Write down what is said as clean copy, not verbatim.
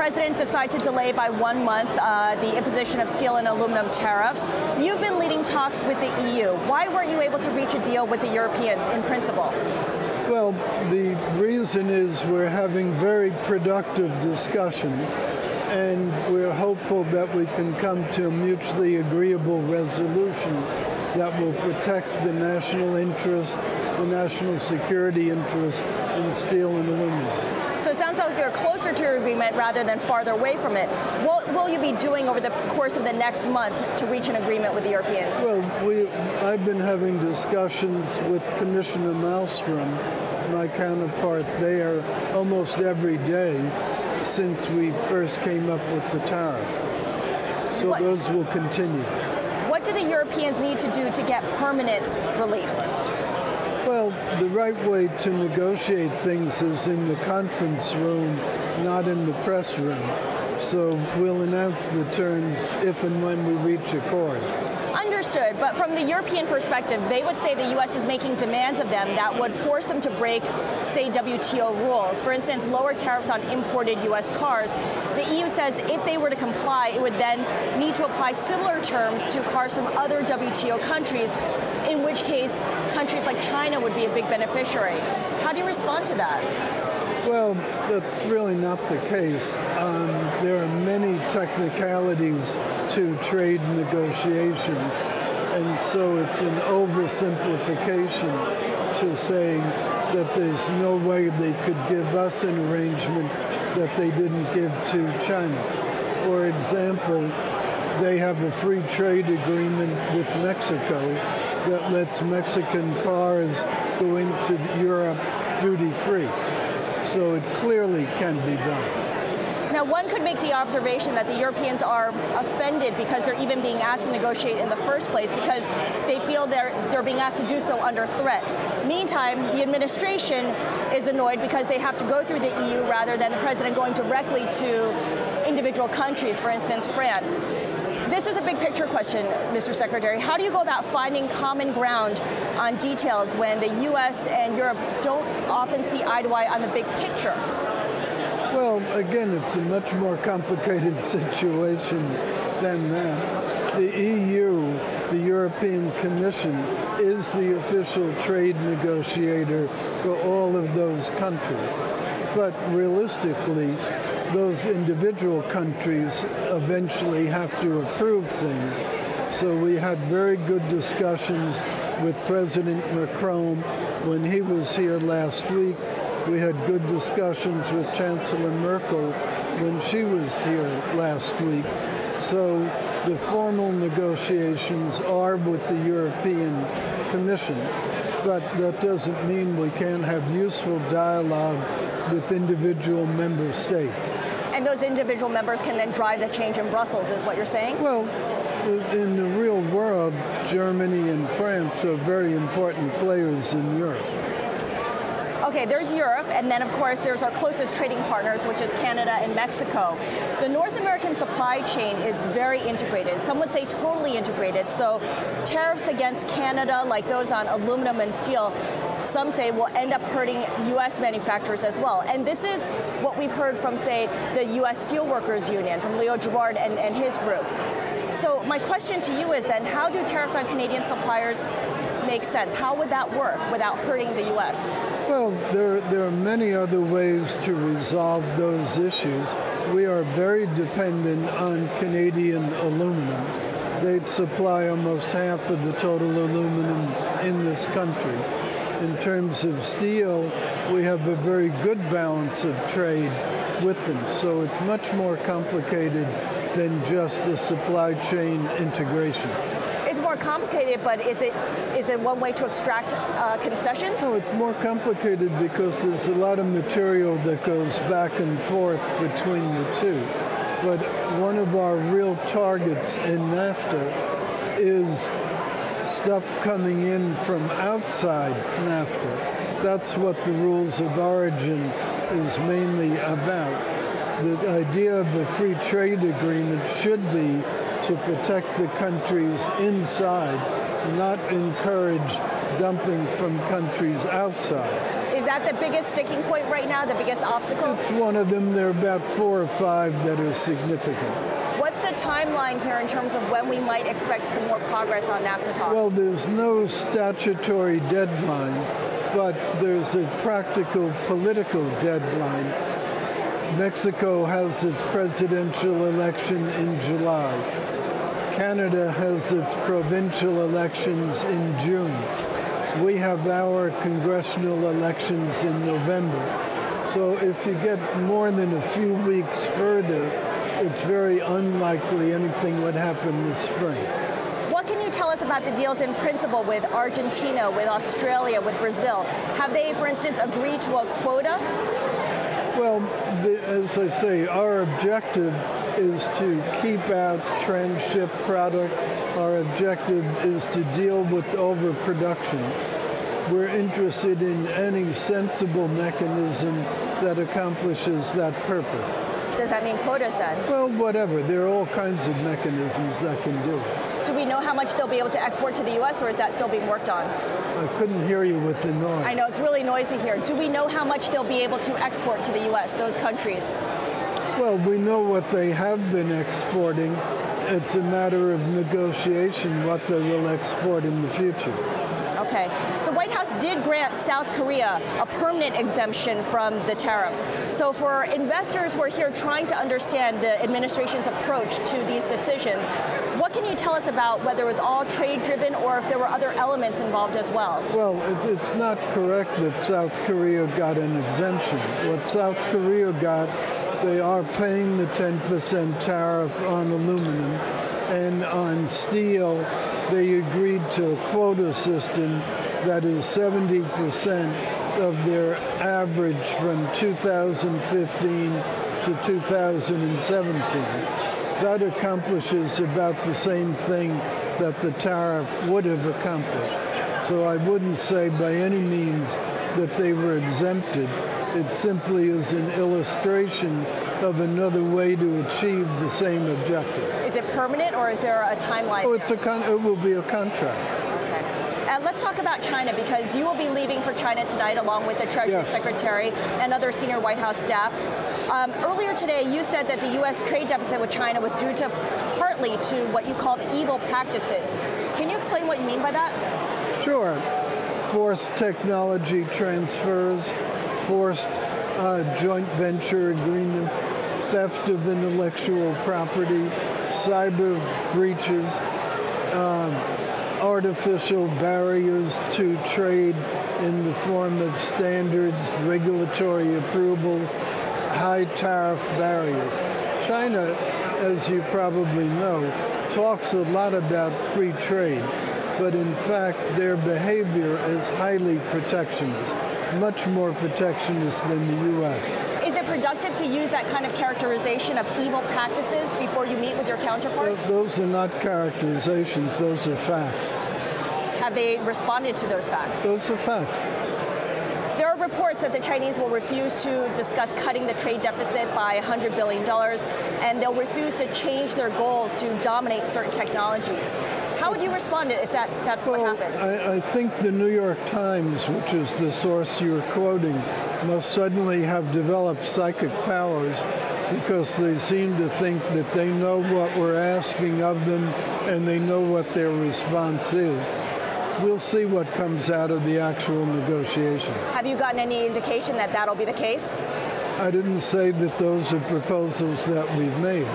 president decide to delay by 1 month the imposition of steel and aluminum tariffs. You've been leading talks with the EU. Why weren't you able to reach a deal with the Europeans in principle? Well, the reason is we're having very productive discussions, and we're hopeful that we can come to a mutually agreeable resolution that will protect the national interest, the national security interest in steel and aluminum. So it sounds like you're closer to your agreement rather than farther away from it. What will you be doing over the course of the next month to reach an agreement with the Europeans? Well, I've been having discussions with Commissioner Malmström, my counterpart there, almost every day since we first came up with the tariff. So those will continue. What do the Europeans need to do to get permanent relief? Well, the right way to negotiate things is in the conference room, not in the press room. So we'll announce the terms if and when we reach accord. Understood, but from the European perspective, they would say the U.S. is making demands of them that would force them to break, say, WTO rules. For instance, lower tariffs on imported U.S. cars. The EU says if they were to comply, it would then need to apply similar terms to cars from other WTO countries, in which case countries like China would be a big beneficiary. How do you respond to that? Well, that's really not the case. There are many technicalities to trade negotiations, and so it's an oversimplification to say that there's no way they could give us an arrangement that they didn't give to China. For example, they have a free trade agreement with Mexico that lets Mexican cars go into Europe duty-free. So it clearly can be done. Now, one could make the observation that the Europeans are offended because they're even being asked to negotiate in the first place because they feel they're being asked to do so under threat. Meantime, the administration is annoyed because they have to go through the EU rather than the president going directly to individual countries, for instance, France. This is a big picture question, Mr. Secretary. How do you go about finding common ground on details when the U.S. and Europe don't often see eye to eye on the big picture? Well, again, it's a much more complicated situation than that. The EU, the European Commission, is the official trade negotiator for all of those countries. But realistically, those individual countries eventually have to approve things. So we had very good discussions with President Macron when he was here last week. We had good discussions with Chancellor Merkel when she was here last week. So the formal negotiations are with the European Commission, but that doesn't mean we can't have useful dialogue with individual member states. And those individual members can then drive the change in Brussels, is what you're saying? Well, in the real world, Germany and France are very important players in Europe. Okay, there's Europe, and then, of course, there's our closest trading partners, which is Canada and Mexico. The North American supply chain is very integrated. Some would say totally integrated. So tariffs against Canada, like those on aluminum and steel, some say will end up hurting U.S. manufacturers as well. And this is what we've heard from, say, the U.S. Steelworkers Union, from Leo Gerard and his group. So my question to you is then, how do tariffs on Canadian suppliers make sense? How would that work without hurting the U.S.? Well, there are many other ways to resolve those issues. We are very dependent on Canadian aluminum. They supply almost half of the total aluminum in this country. In terms of steel, we have a very good balance of trade with them. So it's much more complicated than just the supply chain integration. It's more complicated, but is it one way to extract concessions? No, it's more complicated because there's a lot of material that goes back and forth between the two. But one of our real targets in Nafta is stuff coming in from outside Nafta. That's what the rules of origin is mainly about. The idea of a free trade agreement should be to protect the countries inside, not encourage dumping from countries outside. Is that the biggest sticking point right now, the biggest obstacle? It's one of them. There are about 4 or 5 that are significant. What's the timeline here in terms of when we might expect some more progress on NAFTA talks? Well, there's no statutory deadline, but there's a practical political deadline. Mexico has its presidential election in July. Canada has its provincial elections in June. We have our congressional elections in November. So if you get more than a few weeks further, it's very unlikely anything would happen this spring. What can you tell us about the deals in principle with Argentina, with Australia, with Brazil? Have they, for instance, agreed to a quota? Well, as I say, our objective is to keep out transship product. Our objective is to deal with overproduction. We're interested in any sensible mechanism that accomplishes that purpose. Does that mean quotas then? Well, whatever. There are all kinds of mechanisms that can do it. Do we know how much they'll be able to export to the U.S., or is that still being worked on? I couldn't hear you with the noise. I know, it's really noisy here. Do we know how much they'll be able to export to the U.S., those countries? Well, we know what they have been exporting. It's a matter of negotiation what they will export in the future. Okay. The White House did grant South Korea a permanent exemption from the tariffs. So for investors who are here trying to understand the administration's approach to these decisions, what can you tell us about whether it was all trade-driven or if there were other elements involved as well? Well, it's not correct that South Korea got an exemption. What South Korea got, they are paying the 10% tariff on aluminum, and on steel, they agreed to a quota system that is 70% of their average from 2015 to 2017. That accomplishes about the same thing that the tariff would have accomplished. So I wouldn't say by any means that they were exempted. It simply is an illustration of another way to achieve the same objective. Is it permanent, or is there a timeline? Oh, it will be a contract. Let's talk about China, because you will be leaving for China tonight along with the Treasury Secretary and other senior White House staff. Earlier today, you said that the U.S. trade deficit with China was due to partly to what you called evil practices. Can you explain what you mean by that? Sure. Forced technology transfers, forced joint venture agreements, theft of intellectual property, cyber breaches, artificial barriers to trade in the form of standards, regulatory approvals, high tariff barriers. China, as you probably know, talks a lot about free trade, but in fact their behavior is highly protectionist, much more protectionist than the U.S. Is it productive to use that kind of characterization of evil practices before you meet with your counterparts? Those are not characterizations, those are facts. Have they responded to those facts? Those are facts. There are reports that the Chinese will refuse to discuss cutting the trade deficit by $100 billion, and they'll refuse to change their goals to dominate certain technologies. How would you respond if that's what happens? I think the New York Times, which is the source you're quoting, must suddenly have developed psychic powers because they seem to think that they know what we're asking of them and they know what their response is. We'll see what comes out of the actual negotiation. Have you gotten any indication that that'll be the case? I didn't say that those are proposals that we've made.